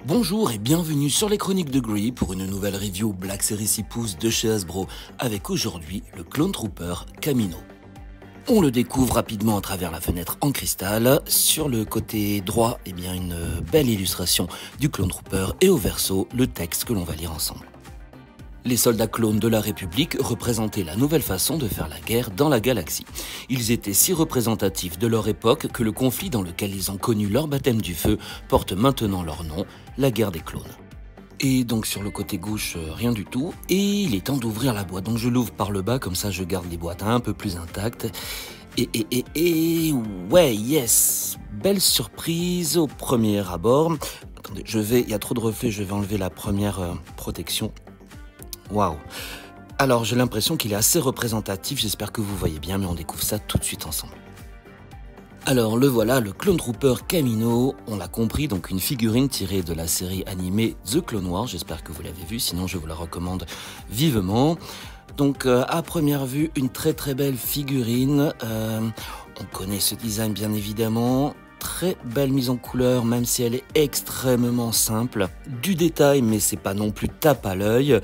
Bonjour et bienvenue sur les Chroniques de Gree pour une nouvelle review Black Series 6 pouces de chez Hasbro avec aujourd'hui le Clone Trooper Kamino. On le découvre rapidement à travers la fenêtre en cristal. Sur le côté droit, une belle illustration du Clone Trooper et au verso, le texte que l'on va lire ensemble. Les soldats clones de la République représentaient la nouvelle façon de faire la guerre dans la galaxie. Ils étaient si représentatifs de leur époque que le conflit dans lequel ils ont connu leur baptême du feu porte maintenant leur nom, la guerre des clones. Et donc sur le côté gauche, rien du tout. Et il est temps d'ouvrir la boîte. Donc je l'ouvre par le bas, comme ça je garde les boîtes un peu plus intactes. Et ouais, yes, belle surprise au premier abord. Attendez, il y a trop de reflets, je vais enlever la première protection. Waouh! Alors j'ai l'impression qu'il est assez représentatif, j'espère que vous voyez bien, mais on découvre ça tout de suite ensemble. Alors le voilà, le Clone Trooper Kamino, on l'a compris, donc une figurine tirée de la série animée The Clone Wars, j'espère que vous l'avez vu, sinon je vous la recommande vivement. Donc à première vue, une très très belle figurine, on connaît ce design bien évidemment. Très belle mise en couleur, même si elle est extrêmement simple. Du détail, mais c'est pas non plus tape à l'œil.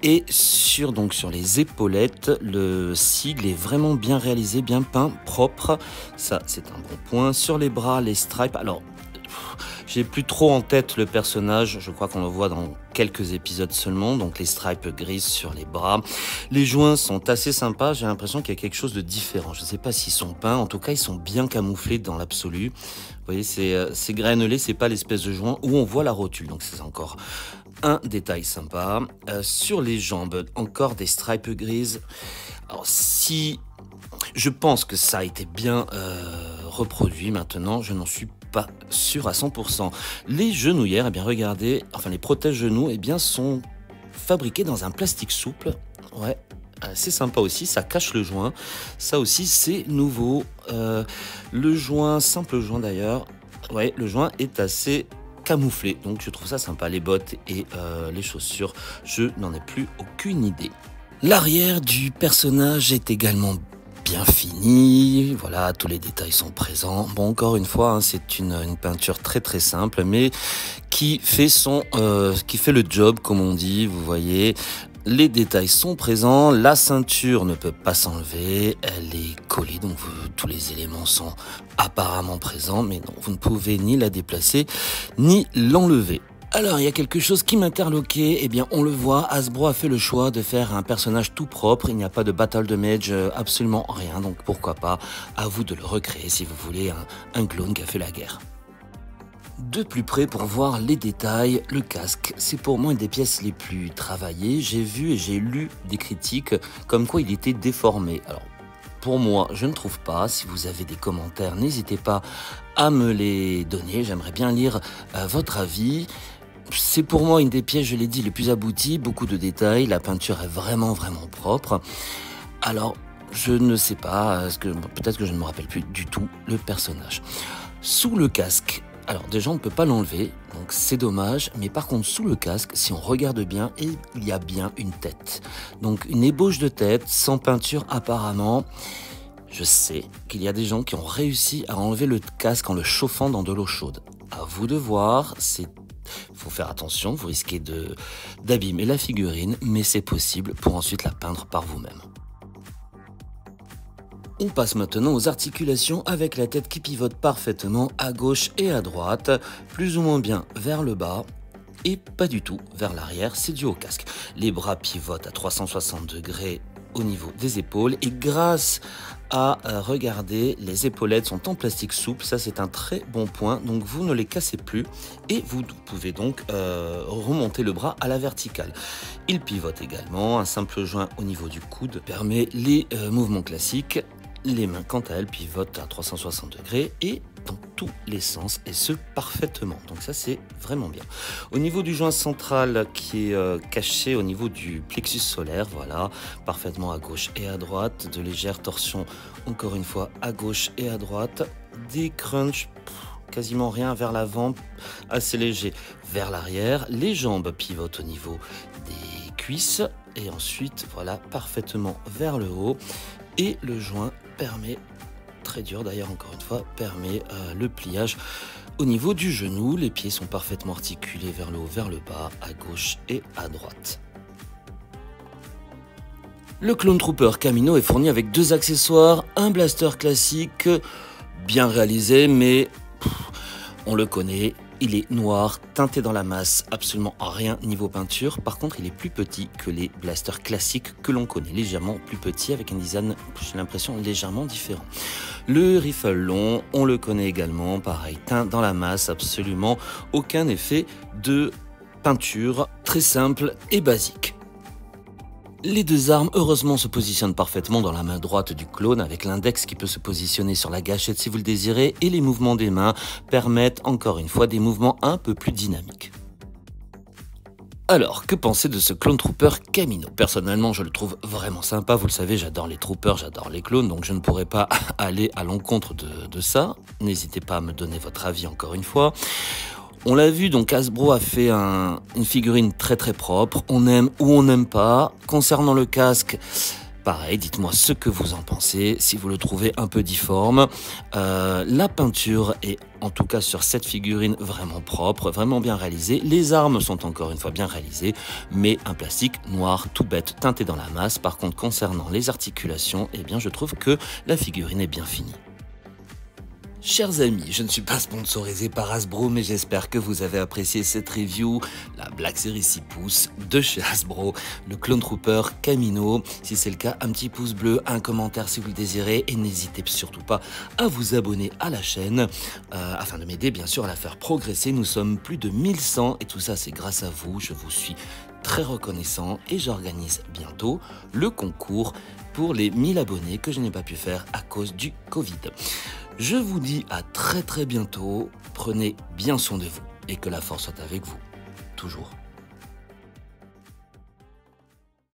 Et sur les épaulettes, le sigle est vraiment bien réalisé, bien peint, propre. Ça, c'est un bon point. Sur les bras, les stripes. Alors, j'ai plus trop en tête le personnage. Je crois qu'on le voit dans quelques épisodes seulement. Donc, les stripes grises sur les bras. Les joints sont assez sympas. J'ai l'impression qu'il y a quelque chose de différent. Je ne sais pas s'ils sont peints. En tout cas, ils sont bien camouflés dans l'absolu. Vous voyez, c'est granulé. C'est pas l'espèce de joint où on voit la rotule. Donc, c'est encore un détail sympa. Sur les jambes, encore des stripes grises. Alors, si je pense que ça a été bien reproduit maintenant, je n'en suis pas sûr à 100%. Les genouillères, regardez, les protège-genoux, sont fabriqués dans un plastique souple. Ouais, c'est sympa aussi, ça cache le joint. Ça aussi, c'est nouveau. Le joint, simple joint d'ailleurs, ouais, le joint est assez camouflé, donc je trouve ça sympa. Les bottes et les chaussures, je n'en ai plus aucune idée. L'arrière du personnage est également bien fini, voilà, tous les détails sont présents. Bon, encore une fois, c'est une peinture très très simple, mais qui fait le job, comme on dit, vous voyez. Les détails sont présents, la ceinture ne peut pas s'enlever, elle est collée, donc tous les éléments sont apparemment présents, mais non, vous ne pouvez ni la déplacer, ni l'enlever. Alors, il y a quelque chose qui m'interloquait, on le voit, Hasbro a fait le choix de faire un personnage tout propre, il n'y a pas de battle damage, absolument rien, donc pourquoi pas, à vous de le recréer si vous voulez un clone qui a fait la guerre. De plus près pour voir les détails, le casque, c'est pour moi une des pièces les plus travaillées. J'ai vu et j'ai lu des critiques comme quoi il était déformé. Alors, pour moi, je ne trouve pas. Si vous avez des commentaires, n'hésitez pas à me les donner. J'aimerais bien lire votre avis. C'est pour moi une des pièces, je l'ai dit, les plus abouties. Beaucoup de détails, la peinture est vraiment propre. Alors, je ne sais pas, peut-être que je ne me rappelle plus du tout le personnage. Sous le casque, alors déjà on ne peut pas l'enlever, donc c'est dommage, mais par contre sous le casque, si on regarde bien, il y a bien une tête. Donc une ébauche de tête, sans peinture apparemment. Je sais qu'il y a des gens qui ont réussi à enlever le casque en le chauffant dans de l'eau chaude. À vous de voir, faut faire attention, vous risquez d'abîmer la figurine, mais c'est possible pour ensuite la peindre par vous-même. On passe maintenant aux articulations avec la tête qui pivote parfaitement à gauche et à droite, plus ou moins bien vers le bas et pas du tout vers l'arrière, c'est dû au casque. Les bras pivotent à 360 degrés au niveau des épaules et grâce à regarder, les épaulettes sont en plastique souple, ça c'est un très bon point, donc vous ne les cassez plus et vous pouvez donc remonter le bras à la verticale. Il pivote également, un simple joint au niveau du coude permet les mouvements classiques. Les mains, quant à elles, pivotent à 360 degrés et dans tous les sens, et ce parfaitement. Donc ça, c'est vraiment bien. Au niveau du joint central qui est caché au niveau du plexus solaire, voilà, parfaitement à gauche et à droite. De légères torsions, encore une fois, à gauche et à droite. Des crunchs, quasiment rien vers l'avant, assez léger vers l'arrière. Les jambes pivotent au niveau des cuisses et ensuite, voilà, parfaitement vers le haut. Et le joint permet, très dur d'ailleurs encore une fois, permet le pliage au niveau du genou. Les pieds sont parfaitement articulés vers le haut, vers le bas, à gauche et à droite. Le Clone Trooper Camino est fourni avec deux accessoires, un blaster classique, bien réalisé, mais on le connaît. Il est noir, teinté dans la masse, absolument rien niveau peinture. Par contre, il est plus petit que les blasters classiques que l'on connaît, légèrement plus petit avec un design, j'ai l'impression, légèrement différent. Le rifle long, on le connaît également, pareil, teint dans la masse, absolument aucun effet de peinture, très simple et basique. Les deux armes, heureusement, se positionnent parfaitement dans la main droite du clone avec l'index qui peut se positionner sur la gâchette si vous le désirez et les mouvements des mains permettent encore une fois des mouvements un peu plus dynamiques. Alors, que penser de ce Clone Trooper Camino? Personnellement, je le trouve vraiment sympa. Vous le savez, j'adore les troopers, j'adore les clones, donc je ne pourrais pas aller à l'encontre de ça. N'hésitez pas à me donner votre avis encore une fois. On l'a vu, donc Hasbro a fait une figurine très très propre, on aime ou on n'aime pas. Concernant le casque, pareil, dites-moi ce que vous en pensez, si vous le trouvez un peu difforme. La peinture est, en tout cas sur cette figurine, vraiment propre, vraiment bien réalisée. Les armes sont encore une fois bien réalisées, mais un plastique noir, tout bête, teinté dans la masse. Par contre, concernant les articulations, eh bien, je trouve que la figurine est bien finie. Chers amis, je ne suis pas sponsorisé par Hasbro, mais j'espère que vous avez apprécié cette review, la Black Series 6 pouces de chez Hasbro, le Clone Trooper Camino. Si c'est le cas, un petit pouce bleu, un commentaire si vous le désirez, et n'hésitez surtout pas à vous abonner à la chaîne, afin de m'aider bien sûr à la faire progresser. Nous sommes plus de 1100 et tout ça c'est grâce à vous, je vous suis très reconnaissant et j'organise bientôt le concours pour les 1000 abonnés que je n'ai pas pu faire à cause du Covid. Je vous dis à très bientôt, prenez bien soin de vous et que la force soit avec vous, toujours.